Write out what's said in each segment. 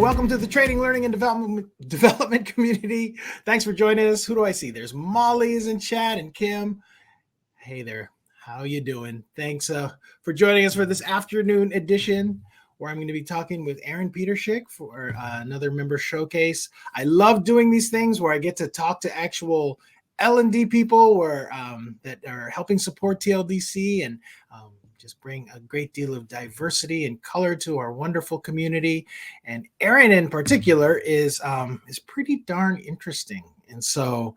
welcome to the Training, Learning, and Development community. Thanks for joining us. Who do I see? There's Molly's in chat and Kim. Hey there. How you doing? Thanks for joining us for this afternoon edition where I'm going to be talking with Erin Peterschick for another member showcase. I love doing these things where I get to talk to actual L&D people that are helping support TLDC and just bring a great deal of diversity and color to our wonderful community. And Erin in particular is pretty darn interesting. And so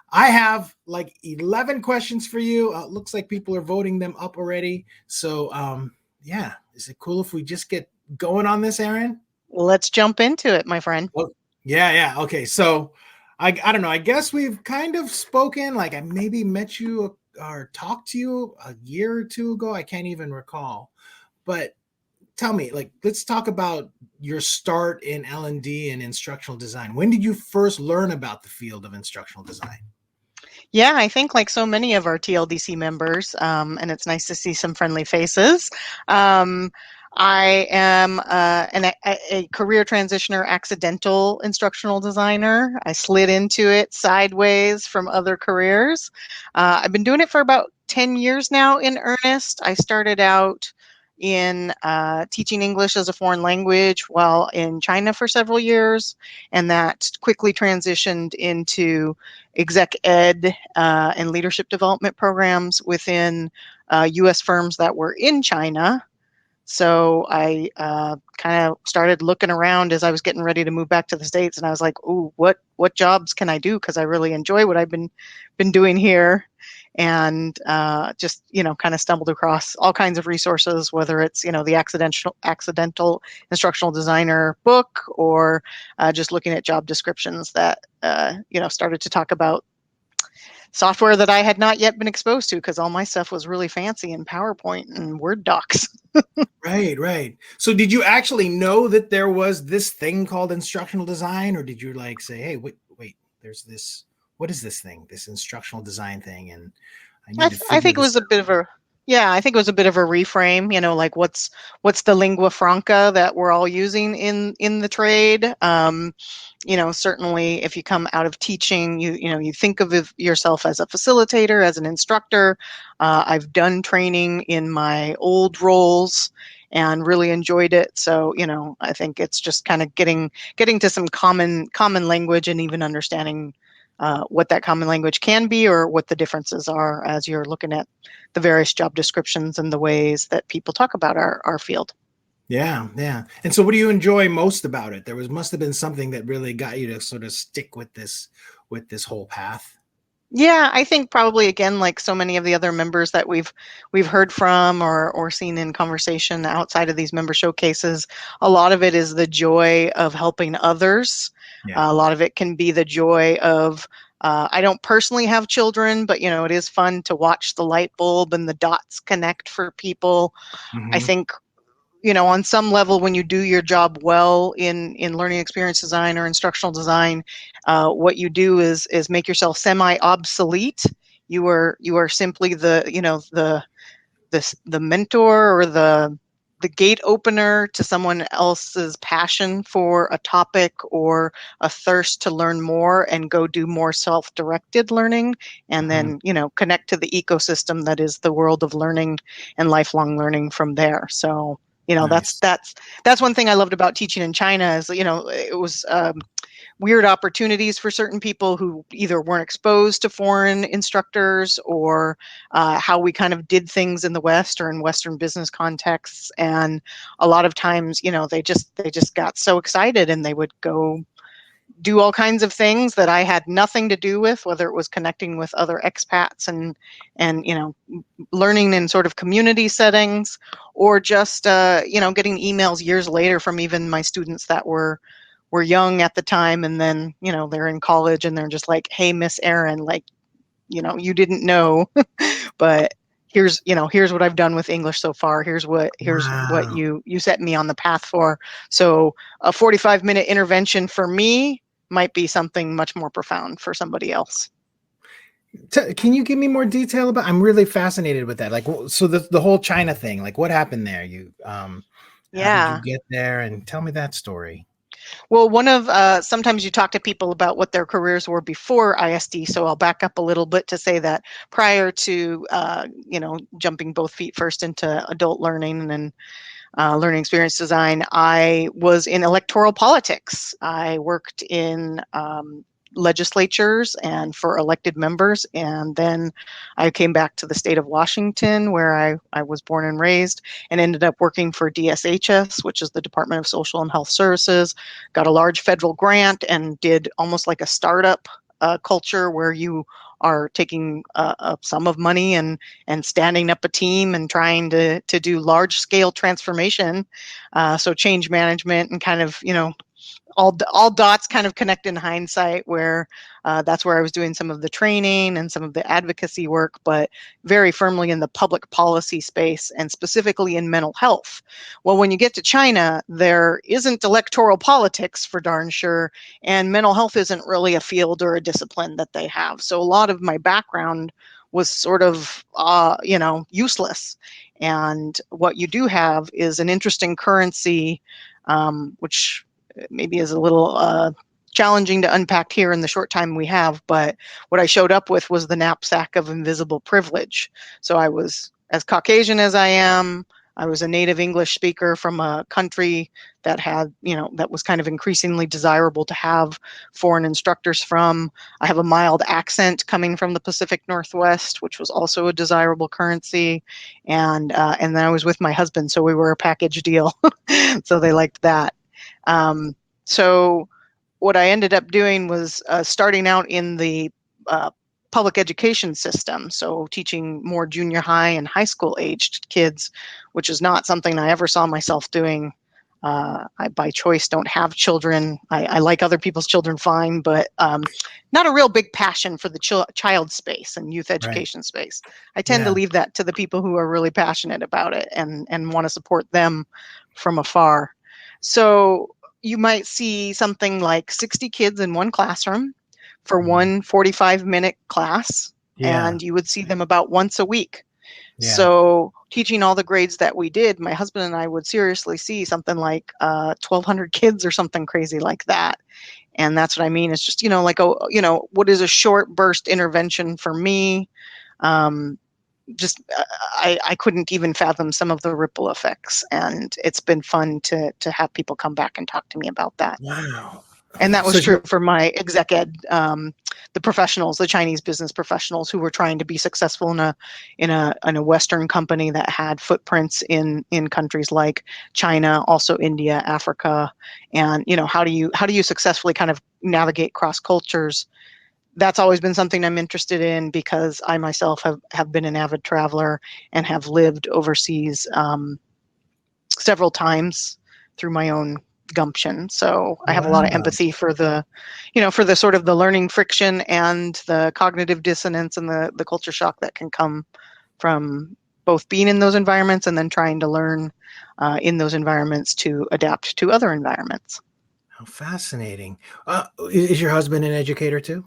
I have like 11 questions for you. Looks like people are voting them up already. So yeah, is it cool if we just get going on this, Erin? Let's jump into it, my friend. Well, yeah. Okay. So I don't know. I guess we've kind of spoken, like I maybe met you or talked to you a year or two ago. I can't even recall. But tell me, like, let's talk about your start in L&D and instructional design. When did you first learn about the field of instructional design? Yeah, I think like so many of our TLDC members, and it's nice to see some friendly faces. I am a career transitioner, accidental instructional designer. I slid into it sideways from other careers. I've been doing it for about 10 years now in earnest. I started out in teaching English as a foreign language while in China for several years, and that quickly transitioned into exec ed and leadership development programs within U.S. firms that were in China. So I kind of started looking around as I was getting ready to move back to the States, and I was like, "Ooh, what jobs can I do? Because I really enjoy what I've been doing here." And just kind of stumbled across all kinds of resources, whether it's the accidental instructional designer book or just looking at job descriptions that started to talk about software that I had not yet been exposed to, because all my stuff was really fancy in PowerPoint and Word docs. Right. So did you actually know that there was this thing called instructional design, or did you like say, hey, wait, there's this, what is this thing, this instructional design thing? And I think it was a bit of a reframe, like what's the lingua franca that we're all using in the trade. Certainly if you come out of teaching, you think of yourself as a facilitator, as an instructor. I've done training in my old roles and really enjoyed it. So, I think it's just kind of getting to some common language and even understanding what that common language can be or what the differences are as you're looking at the various job descriptions and the ways that people talk about our field. Yeah. And so what do you enjoy most about it? Must have been something that really got you to sort of stick with this whole path. Yeah, I think probably, again, like so many of the other members that we've heard from or seen in conversation outside of these member showcases, a lot of it is the joy of helping others. Yeah. A lot of it can be the joy of, I don't personally have children, but it is fun to watch the light bulb and the dots connect for people. Mm-hmm. I think on some level, when you do your job well in learning experience design or instructional design, what you do is make yourself semi-obsolete. You are simply the mentor or the gate opener to someone else's passion for a topic or a thirst to learn more and go do more self-directed learning, and then connect to the ecosystem that is the world of learning and lifelong learning from there. So Nice. that's one thing I loved about teaching in China is, it was weird opportunities for certain people who either weren't exposed to foreign instructors or how we kind of did things in the West or in Western business contexts. And a lot of times, they just got so excited and they would go do all kinds of things that I had nothing to do with, whether it was connecting with other expats and learning in sort of community settings, or just getting emails years later from even my students that were young at the time, and then they're in college and they're just like, hey, Miss Erin, like you didn't know, but here's what I've done with English so far. Here's what you set me on the path for. So a 45-minute intervention for me might be something much more profound for somebody else. Can you give me more detail about? I'm really fascinated with that. Like, so the whole China thing. Like, what happened there? How did you get there? And tell me that story. Well, sometimes you talk to people about what their careers were before ISD, so I'll back up a little bit to say that prior to, jumping both feet first into adult learning and learning experience design, I was in electoral politics. I worked in legislatures and for elected members. And then I came back to the state of Washington, where I was born and raised, and ended up working for DSHS, which is the Department of Social and Health Services. Got a large federal grant and did almost like a startup culture where you are taking a sum of money and standing up a team and trying to do large scale transformation. So change management and kind of, all dots kind of connect in hindsight, where that's where I was doing some of the training and some of the advocacy work, but very firmly in the public policy space and specifically in mental health. Well, when you get to China, there isn't electoral politics for darn sure, and mental health isn't really a field or a discipline that they have. So a lot of my background was sort of, useless. And what you do have is an interesting currency, which maybe is a little challenging to unpack here in the short time we have, but what I showed up with was the knapsack of invisible privilege. So I was, as Caucasian as I am, I was a native English speaker from a country that had, that was kind of increasingly desirable to have foreign instructors from. I have a mild accent coming from the Pacific Northwest, which was also a desirable currency. And then I was with my husband, so we were a package deal. So they liked that. So what I ended up doing was starting out in the public education system, so teaching more junior high and high school aged kids, which is not something I ever saw myself doing. I, by choice, don't have children. I like other people's children fine, but not a real big passion for the child space and youth education space. I tend to leave that to the people who are really passionate about it and want to support them from afar. So you might see something like 60 kids in one classroom for one 45-minute class, and you would see them about once a week. So teaching all the grades that we did, my husband and I would seriously see something like 1,200 kids or something crazy like that. And that's what I mean. It's just, what is a short burst intervention for me? I couldn't even fathom some of the ripple effects, and it's been fun to have people come back and talk to me about that. Wow. And that was true for my exec ed, the professionals, the Chinese business professionals who were trying to be successful in a Western company that had footprints in countries like China, also India, Africa, and how do you successfully kind of navigate cross cultures? That's always been something I'm interested in, because I myself have been an avid traveler and have lived overseas several times through my own gumption. So I have a lot of empathy for the sort of the learning friction and the cognitive dissonance and the culture shock that can come from both being in those environments and then trying to learn in those environments to adapt to other environments. How fascinating. Is your husband an educator too?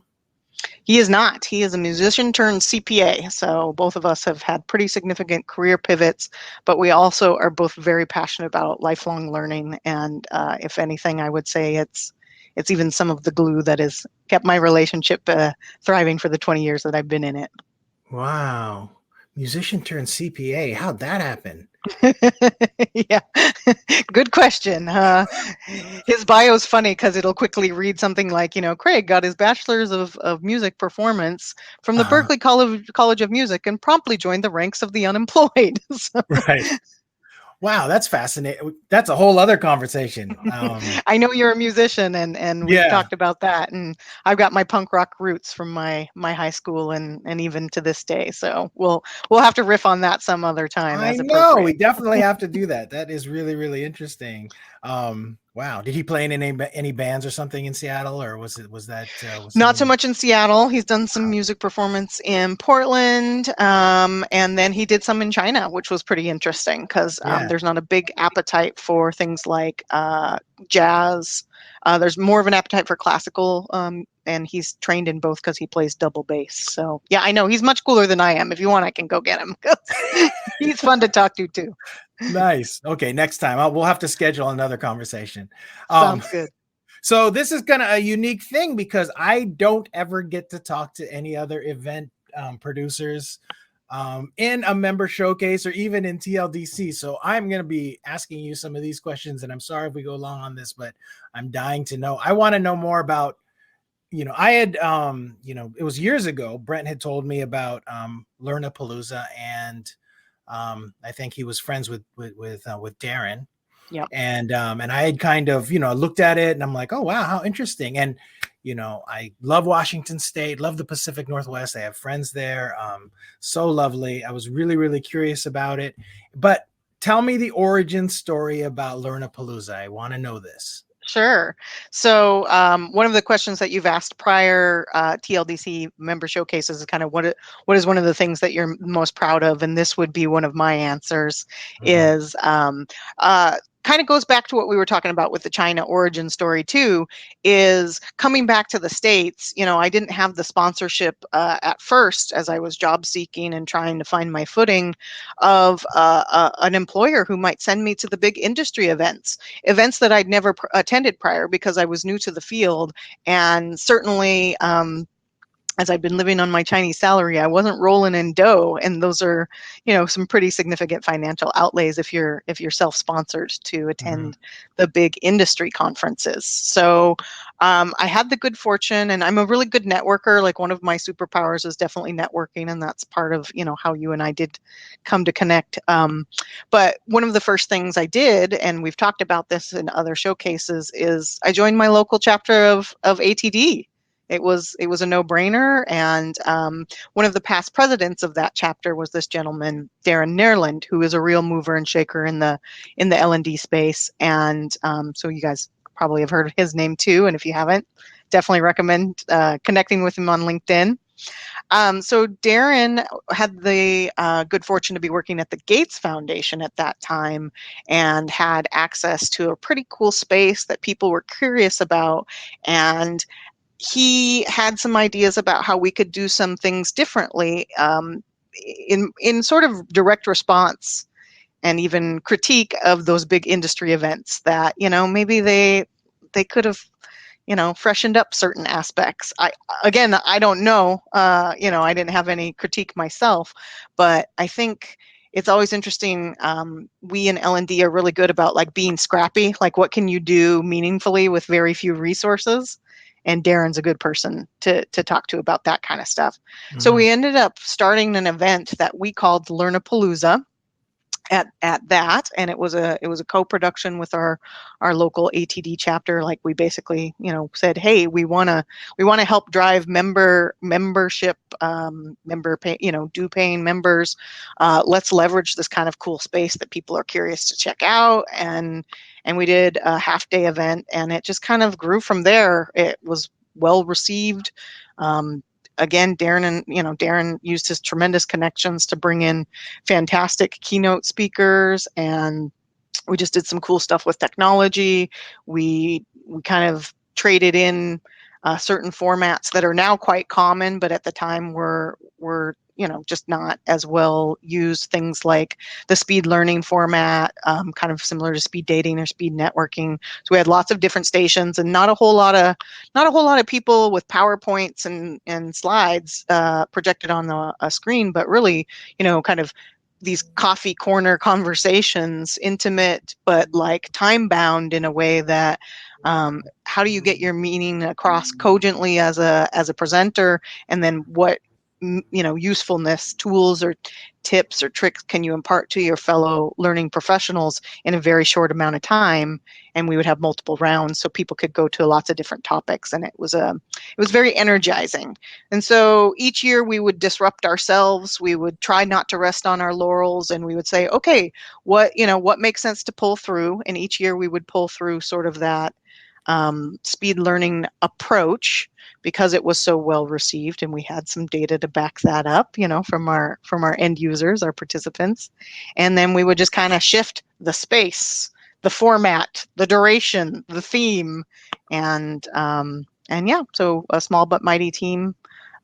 He is not. He is a musician turned CPA. So both of us have had pretty significant career pivots, but we also are both very passionate about lifelong learning. And if anything, I would say it's even some of the glue that has kept my relationship thriving for the 20 years that I've been in it. Wow. Musician turned CPA. How'd that happen? Yeah, good question. His bio is funny because it'll quickly read something like, Craig got his bachelor's of music performance from the Berklee College of Music and promptly joined the ranks of the unemployed. Right. Wow, that's fascinating. That's a whole other conversation. I know you're a musician, and we've talked about that. And I've got my punk rock roots from my high school and even to this day. So we'll have to riff on that some other time. I know we definitely have to do that. That is really, really interesting. Wow. Did he play in any bands or something in Seattle, or was that not so much in Seattle? He's done some music performance in Portland, and then he did some in China, which was pretty interesting because there's not a big appetite for things like jazz. There's more of an appetite for classical, and he's trained in both because he plays double bass. So yeah, I know he's much cooler than I am. If you want, I can go get him. He's fun to talk to too. Nice. Okay, next time we'll have to schedule another conversation. Sounds good. So this is kind of a unique thing because I don't ever get to talk to any other event producers in a member showcase or even in TLDC. So I'm going to be asking you some of these questions, and I'm sorry if we go long on this, but I'm dying to know. I want to know more about, I had, it was years ago, Brent had told me about Learnapalooza, and I think he was friends with Darren. Yep. And I had kind of, looked at it and I'm like, oh, wow, how interesting. And, I love Washington State, love the Pacific Northwest. I have friends there. So lovely. I was really, really curious about it. But tell me the origin story about Learnapalooza. I want to know this. Sure. So one of the questions that you've asked prior TLDC member showcases is kind of what is one of the things that you're most proud of, and this would be one of my answers. Is kind of goes back to what we were talking about with the China origin story too, is coming back to the States. I didn't have the sponsorship at first as I was job seeking and trying to find my footing of an employer who might send me to the big industry events that I'd never attended prior because I was new to the field. And certainly, as I've been living on my Chinese salary, I wasn't rolling in dough, and those are, some pretty significant financial outlays if you're self-sponsored to attend the big industry conferences. So I had the good fortune, and I'm a really good networker. Like, one of my superpowers is definitely networking, and that's part of how you and I did come to connect. But one of the first things I did, and we've talked about this in other showcases, is I joined my local chapter of ATD. It was a no-brainer, and one of the past presidents of that chapter was this gentleman, Darren Nerland, who is a real mover and shaker in the L&D space. And so you guys probably have heard his name too, and if you haven't, definitely recommend connecting with him on LinkedIn. So Darren had the good fortune to be working at the Gates Foundation at that time, and had access to a pretty cool space that people were curious about. And he had some ideas about how we could do some things differently, in sort of direct response and even critique of those big industry events that, maybe they could have, freshened up certain aspects. I don't know, I didn't have any critique myself, but I think it's always interesting. We in L&D are really good about like being scrappy, like what can you do meaningfully with very few resources? And Darren's a good person to talk to about that kind of stuff. So we ended up starting an event that we called Learnapalooza at that, and it was a co-production with our local ATD chapter. Like, we basically said, hey, we want to help drive membership, member pay, due paying members. Let's leverage this kind of cool space that people are curious to check out. And we did a half-day event, and it just kind of grew from there. It was well received. Again, Darren used his tremendous connections to bring in fantastic keynote speakers, and we just did some cool stuff with technology. We kind of traded in certain formats that are now quite common, but at the time were just not as well used. Things like the speed learning format, kind of similar to speed dating or speed networking. So we had lots of different stations, and not a whole lot of people with PowerPoints and slides projected on a screen, but really, kind of these coffee corner conversations, intimate, but like time bound in a way that, how do you get your meaning across cogently as a presenter, and then what usefulness, tools, or tips or tricks can you impart to your fellow learning professionals in a very short amount of time? And we would have multiple rounds so people could go to lots of different topics, and it was very energizing. And so each year we would disrupt ourselves. We would try not to rest on our laurels, and we would say, okay, what makes sense to pull through? And each year we would pull through sort of that speed learning approach, because it was so well received, and we had some data to back that up, from our end users, our participants. And then we would just kind of shift the space, the format, the duration, the theme, and yeah, so a small but mighty team,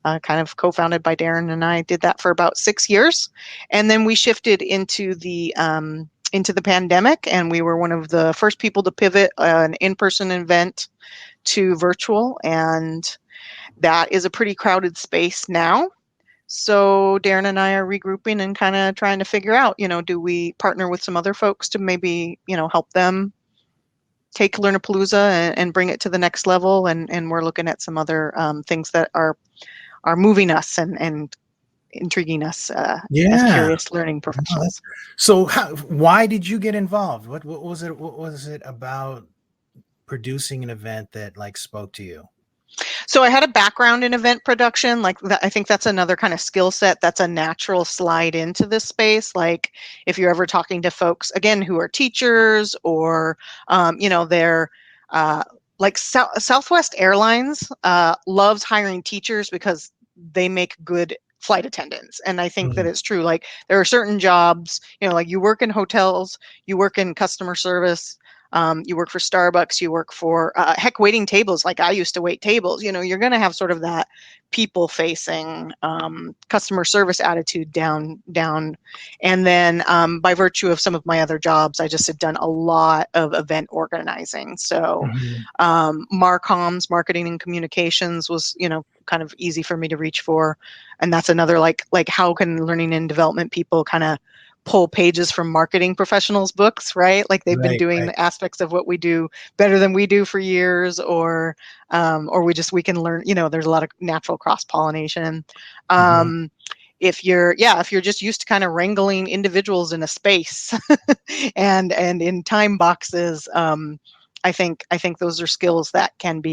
kind of co-founded by Darren and I, did that for about 6 years. And then we shifted into the into the pandemic, and we were one of the first people to pivot an in-person event to virtual, and that is a pretty crowded space now. So Darren and I are regrouping and kind of trying to figure out, do we partner with some other folks to maybe, help them take Learnapalooza and bring it to the next level. And we're looking at some other things that are moving us and intriguing us as Yeah. curious learning professionals. So why did you get involved? What was it? What was it about producing an event that like spoke to you? So I had a background in event production. Like that, I think that's another kind of skill set that's a natural slide into this space. Like if you're ever talking to folks again who are teachers or they're like Southwest Airlines loves hiring teachers because they make good flight attendants. And I think that Mhm. it's true. Like there are certain jobs, like you work in hotels, you work in customer service, you work for Starbucks, you work for heck, waiting tables. Like I used to wait tables. You're going to have sort of that people-facing customer service attitude down. And then by virtue of some of my other jobs, I just had done a lot of event organizing. So Mhm. Marcoms, marketing and communications, was kind of easy for me to reach for, and that's another like how can learning and development people kind of pull pages from marketing professionals' books, right? Like they've been Right, doing right. the aspects of what we do better than we do for years, or we can learn. There's a lot of natural cross pollination. Mhm. If you're just used to kind of wrangling individuals in a space and in time boxes, I think those are skills that can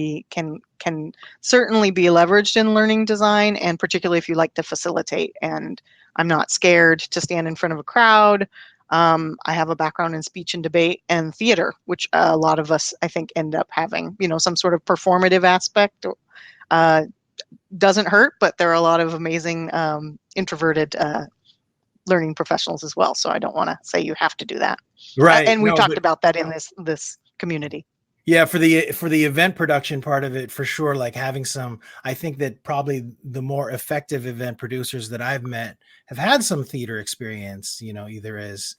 certainly be leveraged in learning design, and particularly if you like to facilitate. And I'm not scared to stand in front of a crowd. I have a background in speech and debate and theater, which a lot of us, I think, end up having, some sort of performative aspect. Uh, doesn't hurt, but there are a lot of amazing introverted learning professionals as well. So I don't want to say you have to do that. Right. And we've No, talked but about that in this community. yeah, for the event production part of it, for sure, like having some, I think that probably the more effective event producers that I've met have had some theater experience, either as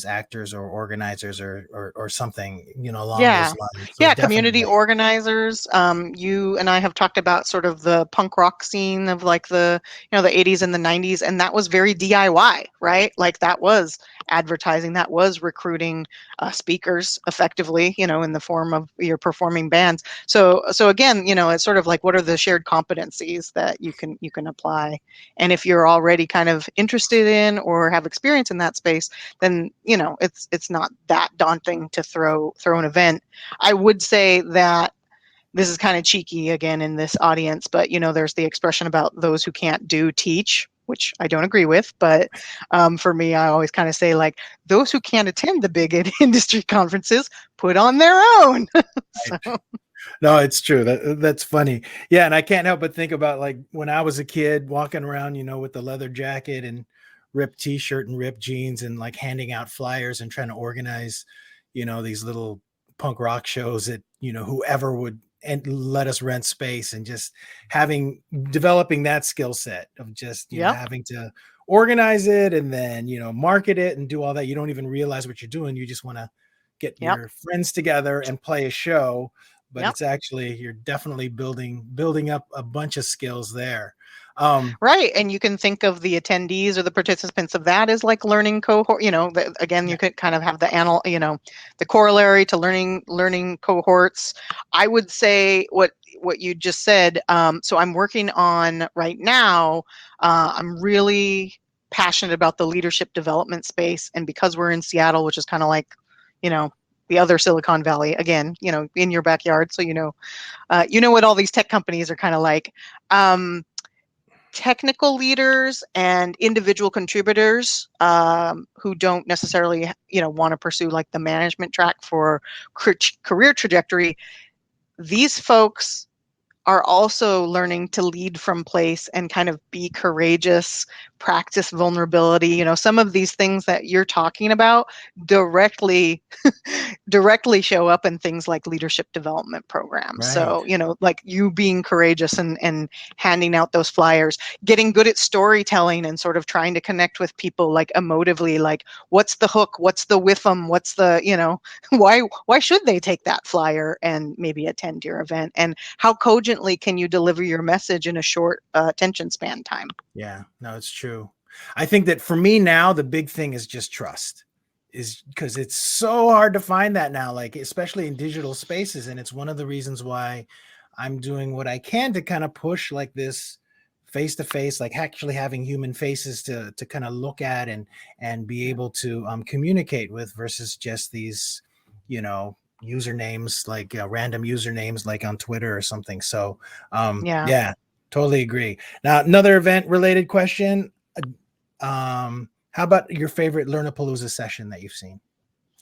actors or organizers or something, along those Yeah. lines. So Yeah, community definitely. organizers. You and I have talked about sort of the punk rock scene of like the 80s and the 90s, and that was very DIY, right? Like that was advertising, that was recruiting speakers effectively, in the form of your performing bands. So again, it's sort of like what are the shared competencies that you can apply. And if you're already kind of interested in or have experience in that space, then it's not that daunting to throw an event. I would say that this is kind of cheeky again in this audience, but there's the expression about those who can't do teach, which I don't agree with. But for me, I always kind of say like those who can't attend the big industry conferences put on their own. So No, it's true. That's funny. Yeah, and I can't help but think about like when I was a kid walking around, with the leather jacket and ripped t-shirt and ripped jeans and like handing out flyers and trying to organize, these little punk rock shows that, whoever would and let us rent space, and just developing that skill set of just, yep, having to organize it and then, market it and do all that. You don't even realize what you're doing. You just want to get yep, your friends together and play a show, but yep. it's actually you're definitely building up a bunch of skills there. Um, Right. And you can think of the attendees or the participants of that as like learning cohort, again, yeah. you could kind of have the corollary to learning cohorts. I would say what you just said. So I'm working on right now, I'm really passionate about the leadership development space. And because we're in Seattle, which is kind of like, you know, the other Silicon Valley, again, in your backyard. So, what all these tech companies are kind of like. Technical leaders and individual contributors who don't necessarily want to pursue like the management track for career trajectory, these folks are also learning to lead from place and kind of be courageous, practice vulnerability. Some of these things that you're talking about directly directly show up in things like leadership development programs. Right. So, like you being courageous and handing out those flyers, getting good at storytelling and sort of trying to connect with people like emotively, like what's the hook, what's the with them, what's the, why should they take that flyer and maybe attend your event? And how cogently can you deliver your message in a short attention span time? Yeah, no, it's true. I think that for me now, the big thing is just trust, is because it's so hard to find that now, like especially in digital spaces. And it's one of the reasons why I'm doing what I can to kind of push like this face to face, like actually having human faces to kind of look at and be able to communicate with versus just these, usernames, like random usernames like on Twitter or something. So Yeah. yeah, totally agree. Now, another event related question. How about your favorite Learnapalooza session that you've seen?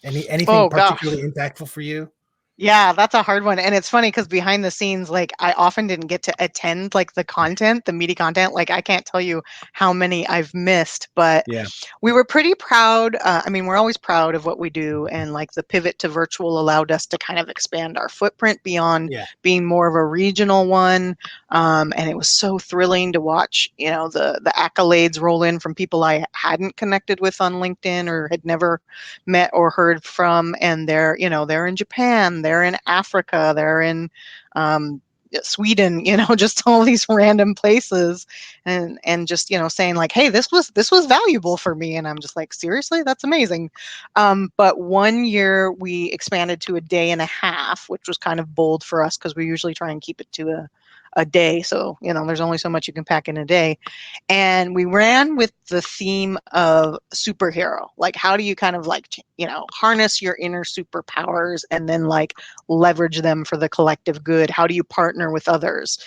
Anything Oh gosh. particularly impactful for you? Yeah, that's a hard one. And it's funny because behind the scenes, like I often didn't get to attend like the content, the meaty content. Like I can't tell you how many I've missed, but Yeah. we were pretty proud. We're always proud of what we do. And like the pivot to virtual allowed us to kind of expand our footprint beyond Yeah. being more of a regional one. And it was so thrilling to watch, the accolades roll in from people I hadn't connected with on LinkedIn or had never met or heard from. And they're in Japan, they're in Africa, they're in Sweden, just all these random places, and just saying like, hey, this was valuable for me, and I'm just like, seriously, that's amazing. But one year we expanded to a day and a half, which was kind of bold for us because we usually try and keep it to a day. So there's only so much you can pack in a day, and we ran with the theme of superhero. Like, how do you kind of like, harness your inner superpowers and then like leverage them for the collective good? How do you partner with others?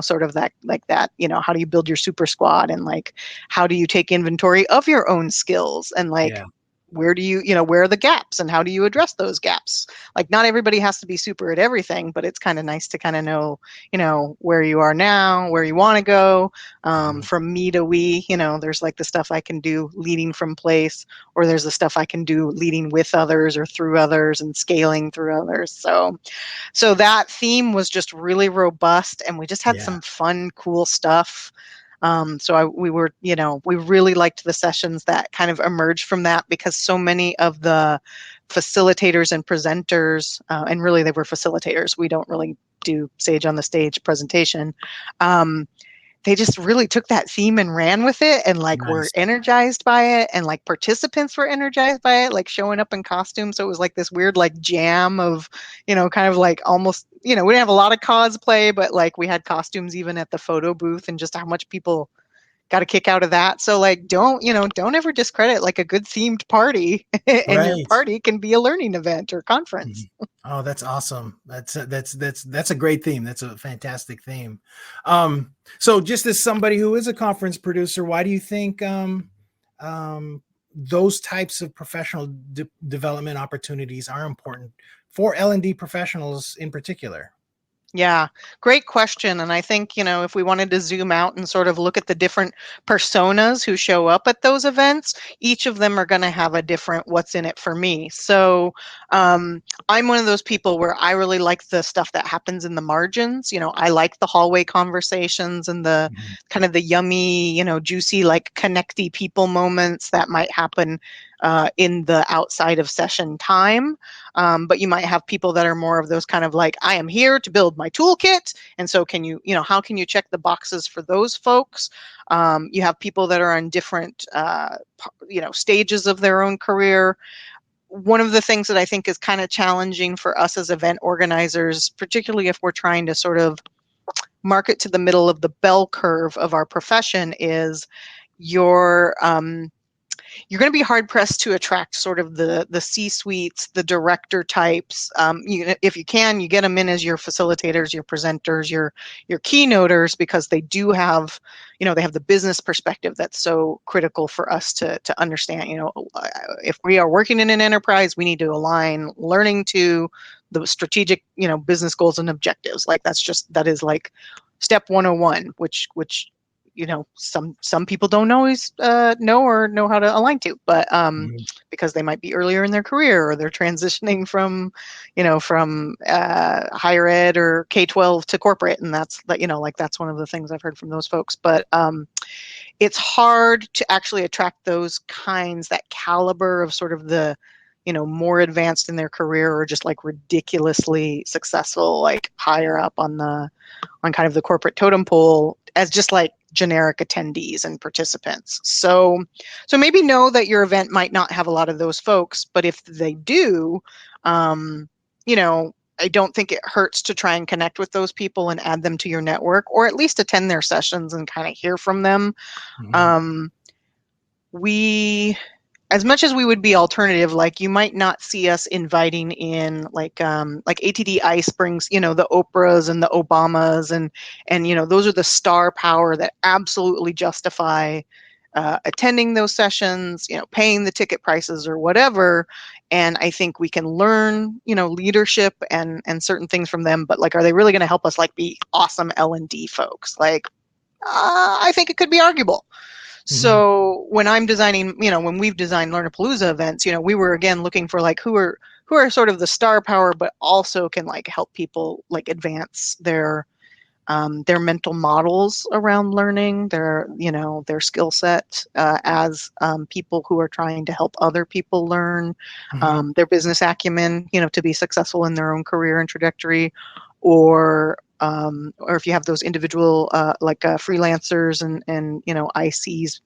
Sort of that, like that, how do you build your super squad? And like, how do you take inventory of your own skills? And like, Yeah. where do where are the gaps and how do you address those gaps? Like, not everybody has to be super at everything, but it's kind of nice to kind of know, where you are now, where you want to go. Mhm. From me to we, there's like the stuff I can do leading from place, or there's the stuff I can do leading with others or through others and scaling through others. So that theme was just really robust, and we just had Yeah. some fun, cool stuff. We really liked the sessions that kind of emerged from that, because so many of the facilitators and presenters, and really they were facilitators. We don't really do sage on the stage presentation. They just really took that theme and ran with it, and like were Nice. energized by it, and like participants were energized by it, like showing up in costume. So it was like this weird like jam of, kind of like almost, we didn't have a lot of cosplay, but like we had costumes even at the photo booth, and just how much people got a kick out of that. So like, don't ever discredit like a good themed party and your Right. party can be a learning event or conference. Mhm. Oh, that's awesome. That's a great theme. That's a fantastic theme. So just as somebody who is a conference producer, why do you think um, those types of professional development opportunities are important for L&D professionals in particular? Yeah, great question. And I think, if we wanted to zoom out and sort of look at the different personas who show up at those events, each of them are going to have a different what's in it for me. So I'm one of those people where I really like the stuff that happens in the margins. I like the hallway conversations and the Mhm. kind of the yummy, juicy, like connecty people moments that might happen in the outside of session time. But you might have people that are more of those kind of like, I am here to build my toolkit. And so can you, how can you check the boxes for those folks? You have people that are on different, stages of their own career. One of the things that I think is kind of challenging for us as event organizers, particularly if we're trying to sort of market to the middle of the bell curve of our profession, is your you're going to be hard pressed to attract sort of the C-suites, the director types. If you can, you get them in as your facilitators, your presenters, your keynoters, because they do have, they have the business perspective that's so critical for us to understand. If we are working in an enterprise, we need to align learning to the strategic, business goals and objectives. Like that is like step 101, which some people don't always know or know how to align to, but because they might be earlier in their career, or they're transitioning from higher ed or K-12 to corporate, and that's that's one of the things I've heard from those folks. But it's hard to actually attract those kinds, that caliber of sort of the more advanced in their career, or just like ridiculously successful, like higher up on kind of the corporate totem pole, as just like generic attendees and participants. So maybe know that your event might not have a lot of those folks, but if they do, I don't think it hurts to try and connect with those people and add them to your network, or at least attend their sessions and kind of hear from them. We, as much as we would be alternative, like you might not see us inviting in like ATD Ice brings, the Oprahs and the Obamas, and those are the star power that absolutely justify attending those sessions, paying the ticket prices or whatever. And I think we can learn, leadership and certain things from them, but like, are they really going to help us like be awesome L&D folks? Like, I think it could be arguable. So when I'm designing, when we've designed Learnapalooza events, we were again looking for like who are sort of the star power, but also can like help people like advance their mental models around learning, their skill set as people who are trying to help other people learn, their business acumen, to be successful in their own career and trajectory, or if you have those individual freelancers and ICs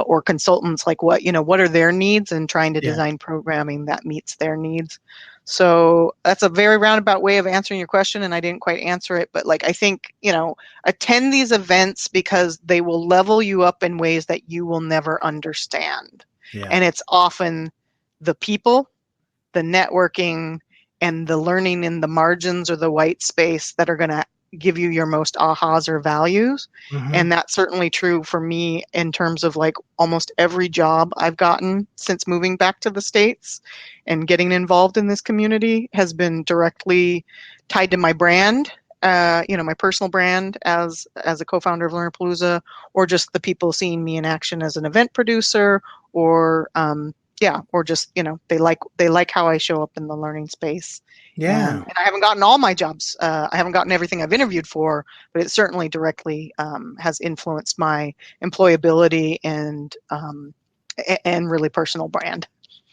or consultants, like what are their needs, and trying to design programming that meets their needs. So that's a very roundabout way of answering your question, and I didn't quite answer it, but like I think attend these events because they will level you up in ways that you will never understand. And it's often the people, the networking, and the learning in the margins or the white space that are going to give you your most ahas or values. And that's certainly true for me in terms of like almost every job I've gotten since moving back to the States, and getting involved in this community has been directly tied to my brand, my personal brand as a co-founder of Learnapalooza, or just the people seeing me in action as an event producer, or or just they like how I show up in the learning space. And I haven't gotten all my jobs. I haven't gotten everything I've interviewed for, but it certainly directly has influenced my employability and really personal brand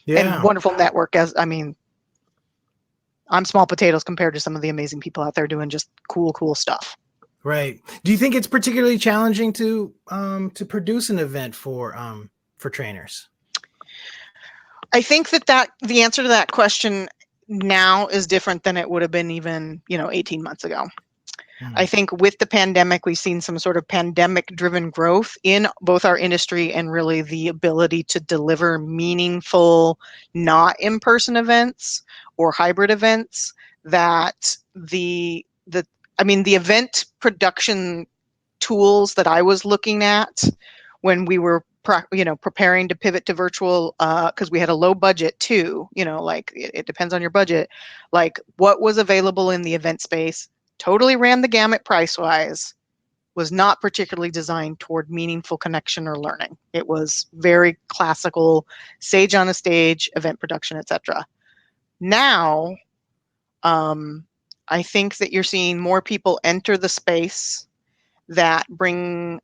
and wonderful network. I'm small potatoes compared to some of the amazing people out there doing just cool stuff. Right. Do you think it's particularly challenging to produce an event for trainers? I think that the answer to that question now is different than it would have been even 18 months ago. I think with the pandemic, we've seen some sort of pandemic-driven growth in both our industry and really the ability to deliver meaningful, not in-person events or hybrid events. That the event production tools that I was looking at when we were preparing to pivot to virtual, because we had a low budget too, like it depends on your budget, like what was available in the event space totally ran the gamut price-wise, was not particularly designed toward meaningful connection or learning. It was very classical, sage on a stage, event production, etc. Now, I think that you're seeing more people enter the space that bring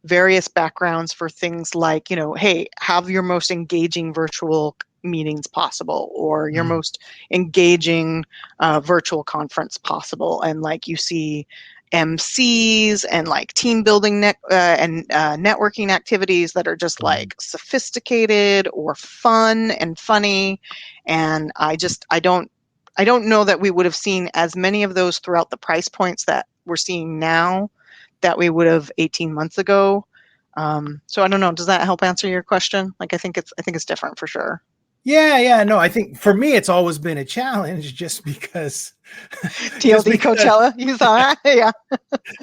various backgrounds for things like, hey, have your most engaging virtual meetings possible, or your most engaging virtual conference possible. And like you see MCs and like team building and networking activities that are just like sophisticated or fun and funny. And I don't know that we would have seen as many of those throughout the price points that we're seeing now that we would have 18 months ago. So I don't know. Does that help answer your question? Like, I think it's different for sure. Yeah. No, I think for me, it's always been a challenge just because, just TLD because. Coachella, you saw that? Yeah.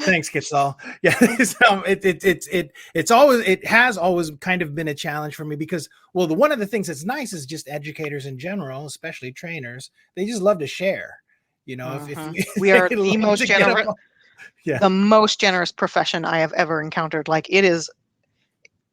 Thanks, Kitsal. Yeah, so it has always kind of been a challenge for me because, well, one of the things that's nice is just educators in general, especially trainers, they just love to share. If Mhm. we, We they are the love most to get up. generous, Yeah, the most generous profession I have ever encountered. Like, it is,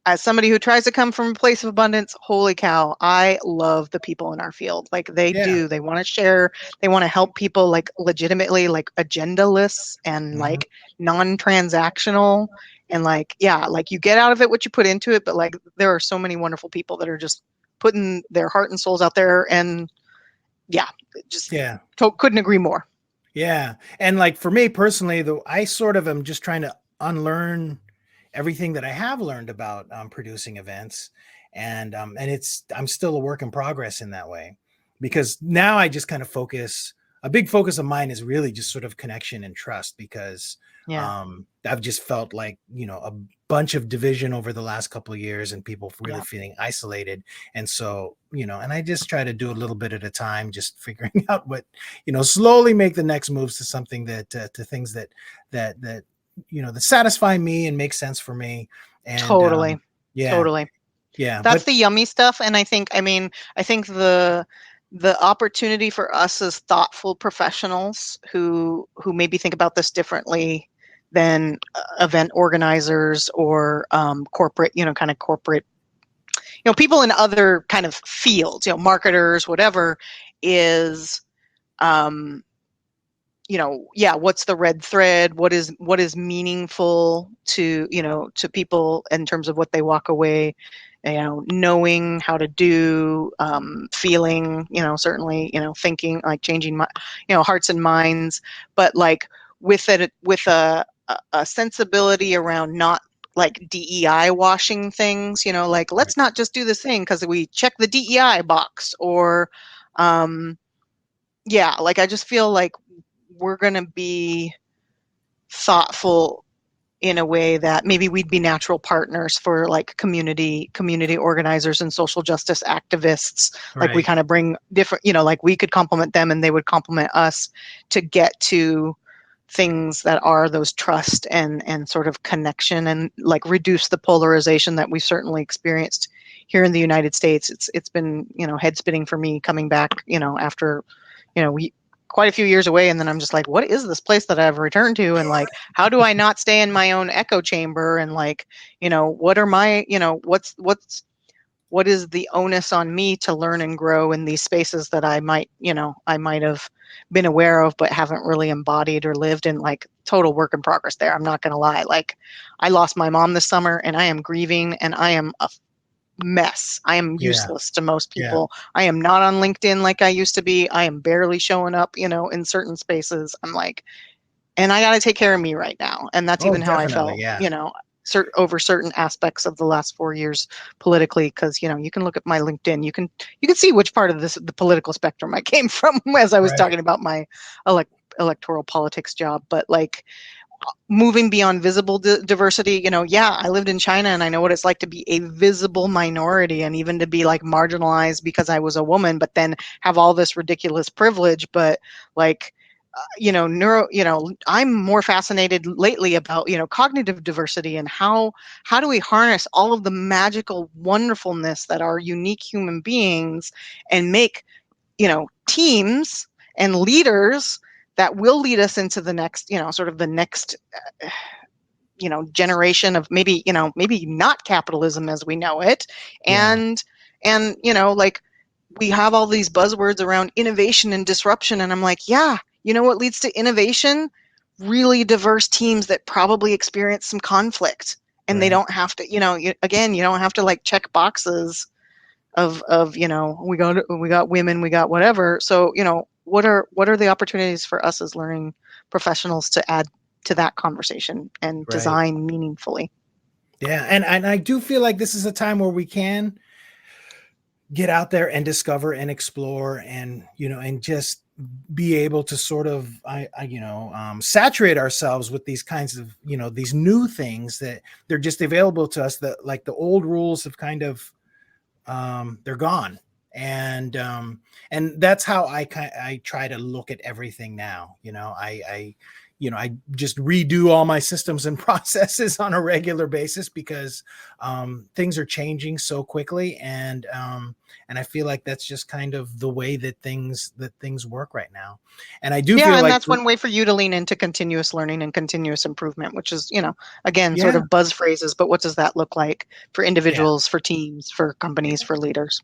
as somebody who tries to come from a place of abundance, holy cow, I love the people in our field. Like, yeah, they want to share, they want to help people, like, legitimately, like, agendaless and hmm, like non-transactional, and like, yeah, like, you get out of it what you put into it, but like, there are so many wonderful people that are just putting their heart and souls out there, and yeah, just yeah. couldn't agree more. Yeah. And like for me personally, though, I sort of am just trying to unlearn everything that I have learned about producing events. And I'm still a work in progress in that way because now I just kind of a big focus of mine is really just sort of connection and trust because Yeah. I've just felt like, a bunch of division over the last couple of years and people really Yeah. feeling isolated. And so, and I just try to do a little bit at a time, just figuring out what, slowly make the next moves to something to things that that satisfy me and make sense for me. And Totally. yeah, Totally. yeah, That's but the yummy stuff. And I think the opportunity for us as thoughtful professionals who maybe think about this differently than event organizers or corporate, kind of corporate, people in other kind of fields, marketers, whatever, is um, yeah, what's the red thread? What is meaningful to people in terms of what they walk away, knowing how to do, feeling, certainly, thinking, like changing my, hearts and minds, but like with a sensibility around not like DEI washing things, like, right. let's not just do this thing because we check the DEI box, or yeah, like, I just feel like we're going to be thoughtful in a way that maybe we'd be natural partners for like community organizers and social justice activists. Like, we Right. kind of bring different, like, we could complement them and they would complement us to get to things that are those trust and sort of connection, and like reduce the polarization that we've certainly experienced here in the United States. It's been, head spinning for me coming back, after, we quite a few years away, and then I'm just like, what is this place that I've returned to, and like, how do I not stay in my own echo chamber, and like, what are my, what is the onus on me to learn and grow in these spaces that I might have been aware of but haven't really embodied or lived in. Like, total work in progress there, I'm not going to lie. Like, I lost my mom this summer and I am grieving and I am a mess. I am Yeah. useless to most Yeah. people. I am not on LinkedIn like I used to be. I am barely showing up, in certain spaces. I'm like, and I got to take care of me right now. And that's Oh, even how I definitely. felt, Yeah. over certain aspects of the last 4 years politically. Because, you can look at my LinkedIn, you can see which part of the political spectrum I came from as I was Right. talking about my electoral politics job. But like, moving beyond visible diversity, yeah, I lived in China and I know what it's like to be a visible minority, and even to be like marginalized because I was a woman, but then have all this ridiculous privilege. But like, I'm more fascinated lately about, cognitive diversity, and how do we harness all of the magical wonderfulness that are unique human beings, and make, teams and leaders that will lead us into the next, sort of the next, generation of maybe, maybe not capitalism as we know it. Yeah. And like, we have all these buzzwords around innovation and disruption, and I'm like, yeah, what leads to innovation? Really diverse teams that probably experience some conflict, and they Right. don't have to, again, you don't have to like check boxes of we got women, we got whatever. So, what are the opportunities for us as learning professionals to add to that conversation and Right. design meaningfully? Yeah. And I do feel like this is a time where we can get out there and discover and explore and and just be able to sort of saturate ourselves with these kinds of these new things that they're just available to us, that like the old rules have kind of they're gone. And that's how I try to look at everything now. I just redo all my systems and processes on a regular basis, because things are changing so quickly, and I feel like that's just kind of the way that things work right now. And I do Yeah, feel and like that's one way for you to lean into continuous learning and continuous improvement, which is, again, sort yeah, of buzz phrases, but what does that look like for yeah, individuals, for teams, for companies, for leaders?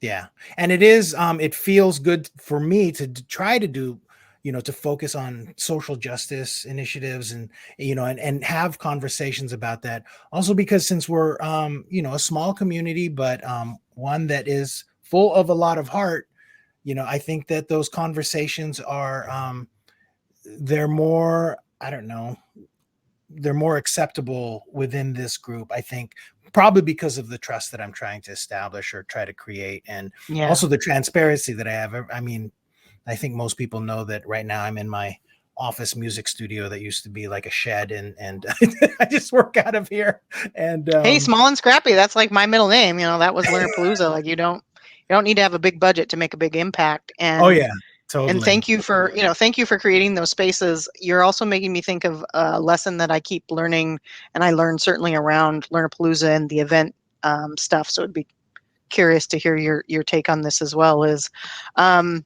yeah. And it is it feels good for me to try to do, to focus on social justice initiatives, and and have conversations about that. Also because since we're a small community, but one that is full of a lot of heart, I think that those conversations are they're more, I don't know, they're more acceptable within this group, I think, probably because of the trust that I'm trying to establish or try to create, and Yeah. also the transparency that I have. I mean, I think most people know that right now I'm in my office music studio that used to be like a shed, and I just work out of here. And Hey, small and scrappy. That's like my middle name. That was Learnapalooza. Like you don't need to have a big budget to make a big impact. oh And yeah, and totally. thank you for creating those spaces. You're also making me think of a lesson that I keep learning, and I learned certainly around Learnapalooza and the event stuff. So it'd be curious to hear your take on this as well. Is um,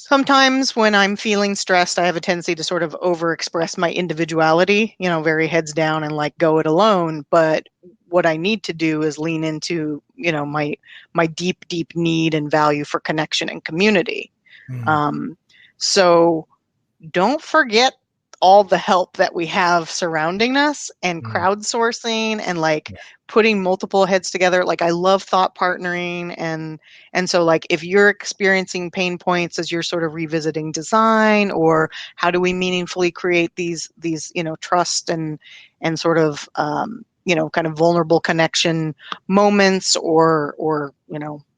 Sometimes when I'm feeling stressed, I have a tendency to sort of overexpress my individuality, very heads down and like go it alone. But what I need to do is lean into, my deep, deep need and value for connection and community. Mm, Um, so don't forget all the help that we have surrounding us, and mm, crowdsourcing, and like yeah, putting multiple heads together. Like I love thought partnering, and so like if you're experiencing pain points as you're sort of revisiting design, or how do we meaningfully create these trust and sort of kind of vulnerable connection moments, or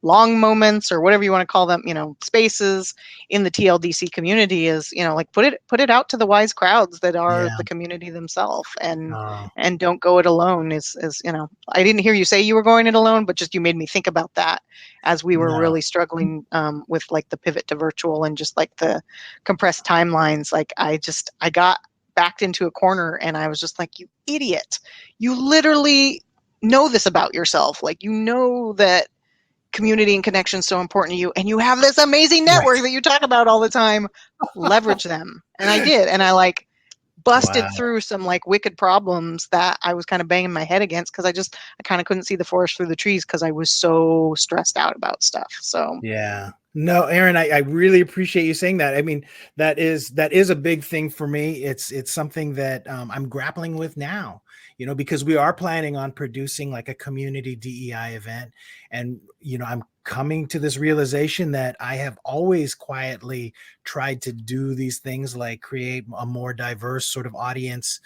long moments, or whatever you want to call them, spaces in the TLDC community, is like put it out to the wise crowds that are yeah. the community themselves, and Uh, and don't go it alone. Is I didn't hear you say you were going it alone, but just you made me think about that as we were no, really struggling with like the pivot to virtual and just like the compressed timelines. Like I got backed into a corner, and I was just like, you idiot, you literally know this about yourself. Like that community and connection is so important to you, and you have this amazing right. network that you talk about all the time. Leverage them. And I did, and I like busted Wow. through some like wicked problems that I was kind of banging my head against, because I kind of couldn't see the forest through the trees because I was so stressed out about stuff. So Yeah. No, Erin, I really appreciate you saying that. I mean, that is a big thing for me. It's something that I'm grappling with now, because we are planning on producing like a community DEI event. And, I'm coming to this realization that I have always quietly tried to do these things like create a more diverse sort of audience.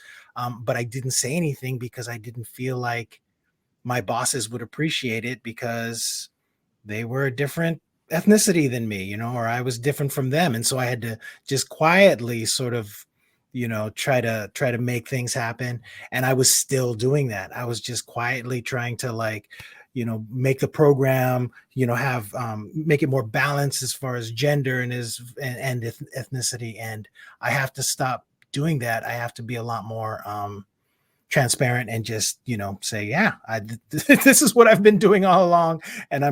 But I didn't say anything because I didn't feel like my bosses would appreciate it, because they were a different ethnicity than me, or I was different from them. And so I had to just quietly sort of, try to make things happen. And I was still doing that. I was just quietly trying to like, make the program, have make it more balanced as far as gender and ethnicity. And I have to stop doing that. I have to be a lot more transparent and just say, yeah, this is what I've been doing all along, and I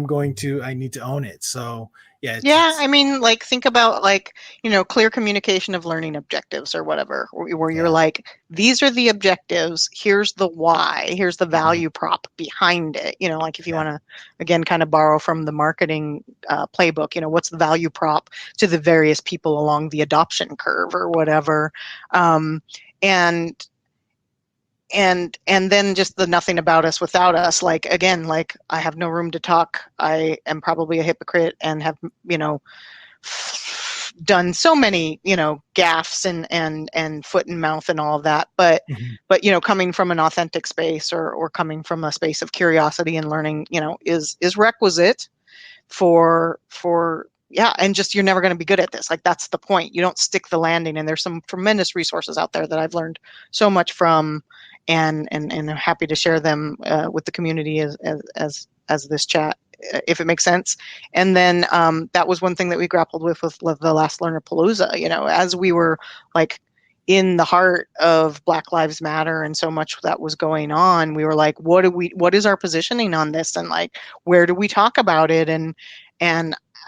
need to own it. So yeah, yeah, I mean, like think about like, clear communication of learning objectives or whatever, where you're yeah, like, these are the objectives, here's the why, here's the mhm, value prop behind it. Like if you yeah, want to, again, kind of borrow from the marketing playbook, what's the value prop to the various people along the adoption curve or whatever. Um, and and then just the nothing about us without us. Like again, like I have no room to talk, I am probably a hypocrite, and have done so many gaffes and foot and mouth and all of that. but mhm, but coming from an authentic space, or coming from a space of curiosity and learning is requisite for yeah, and just you're never going to be good at this. Like that's the point. You don't stick the landing. And there's some tremendous resources out there that I've learned so much from, and I'm happy to share them with the community as this chat, if it makes sense. And then that was one thing that we grappled with the last Learnapalooza. You know, as we were like in the heart of Black Lives Matter and so much that was going on, we were like, what is our positioning on this, and like where do we talk about it, and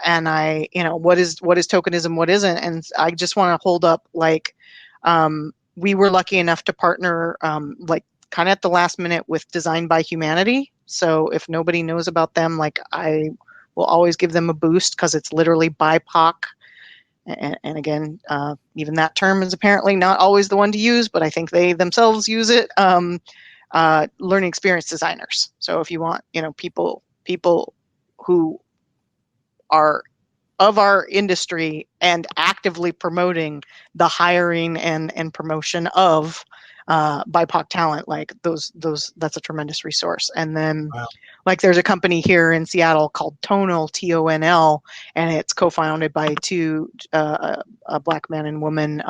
I, you know, what is tokenism, what isn't. And I just want to hold up, like, we were lucky enough to partner, like kind of at the last minute with Design by Humanity. So if nobody knows about them, like I will always give them a boost because it's literally BIPOC. And again, even that term is apparently not always the one to use, but I think they themselves use it. Learning experience designers. So if you want, you know, people who are of our industry and actively promoting the hiring and promotion of BIPOC talent, like those that's a tremendous resource. And then Wow. like there's a company here in Seattle called Tonal, TONL, and it's co-founded by two a Black man and woman.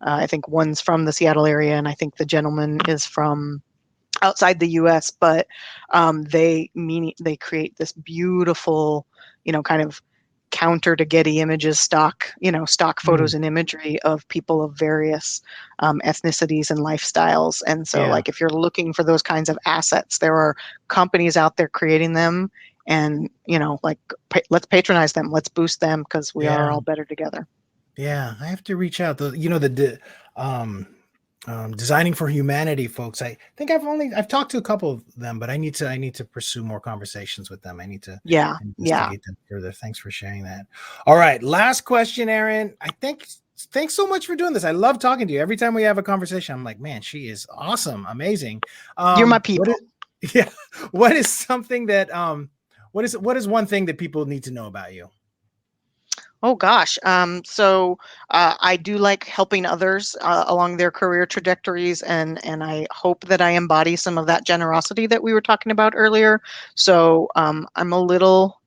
I think one's from the Seattle area, and I think the gentleman is from outside the U.S. But they create this beautiful, you know, kind of counter to Getty Images stock photos and imagery of people of various ethnicities and lifestyles. And so Yeah. like if you're looking for those kinds of assets, there are companies out there creating them, and you know, like let's patronize them, let's boost them, because we are all better together. Yeah, I have to reach out. Designing for Humanity folks. I think I've talked to a couple of them, but I need to pursue more conversations with them. I need to Yeah. investigate them further. Thanks for sharing that. All right, last question, Erin. Thanks so much for doing this. I love talking to you. Every time we have a conversation, I'm like, man, she is awesome, amazing. You're my people. What is something that what is one thing that people need to know about you? Oh gosh. So I do like helping others along their career trajectories, and I hope that I embody some of that generosity that we were talking about earlier. So I'm a little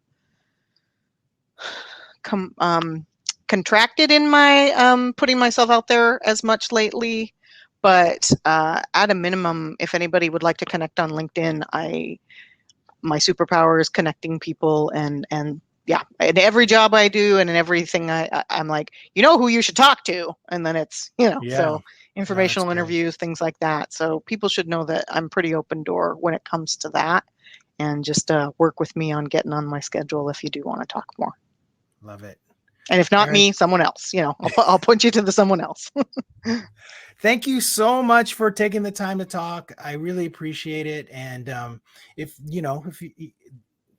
contracted in my putting myself out there as much lately, but at a minimum, if anybody would like to connect on LinkedIn, my superpower is connecting people, and yeah, in every job I do and in everything I'm like, you know who you should talk to, and then it's, you know, Yeah. so informational interviews, things like that. So people should know that I'm pretty open door when it comes to that, and just work with me on getting on my schedule if you do want to talk more. Love it. And if not Erin, me, someone else, you know, I'll point you to the someone else. thank you so much for taking the time to talk. I really appreciate it. And if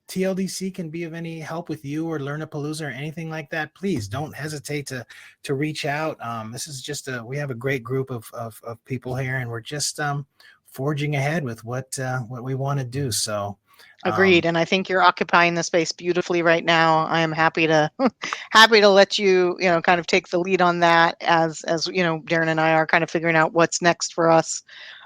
TLDC can be of any help with you or Learnapalooza or anything like that, please don't hesitate to reach out. This is just we have a great group of people here, and we're just forging ahead with what we want to do. So Agreed. And I think you're occupying the space beautifully right now. I am happy to happy to let you, you know, kind of take the lead on that, as you know, Darren and I are kind of figuring out what's next for us,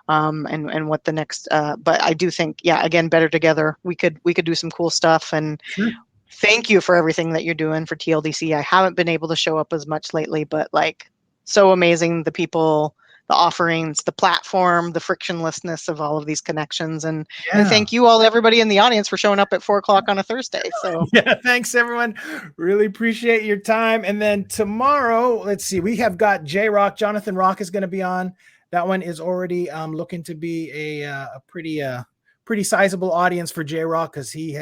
and what the next. But I do think, yeah, again, better together. We could do some cool stuff. And sure. Thank you for everything that you're doing for TLDC. I haven't been able to show up as much lately, but like so amazing, the people, the offerings, the platform, the frictionlessness of all of these connections. And thank you all, everybody in the audience, for showing up at 4:00 on a Thursday. So yeah, thanks everyone. Really appreciate your time. And then tomorrow, let's see, we have got J Rock. Jonathan Rock is going to be on. That one is already looking to be a pretty sizable audience for J Rock, because he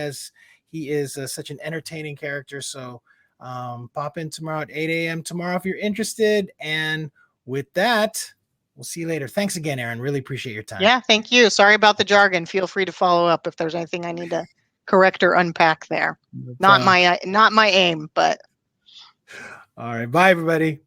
is such an entertaining character. So pop in tomorrow at 8 a.m. tomorrow if you're interested. And with that, we'll see you later. Thanks again, Erin. Really appreciate your time. Yeah, thank you. Sorry about the jargon. Feel free to follow up if there's anything I need to correct or unpack there. Not my aim, but all right. Bye, everybody.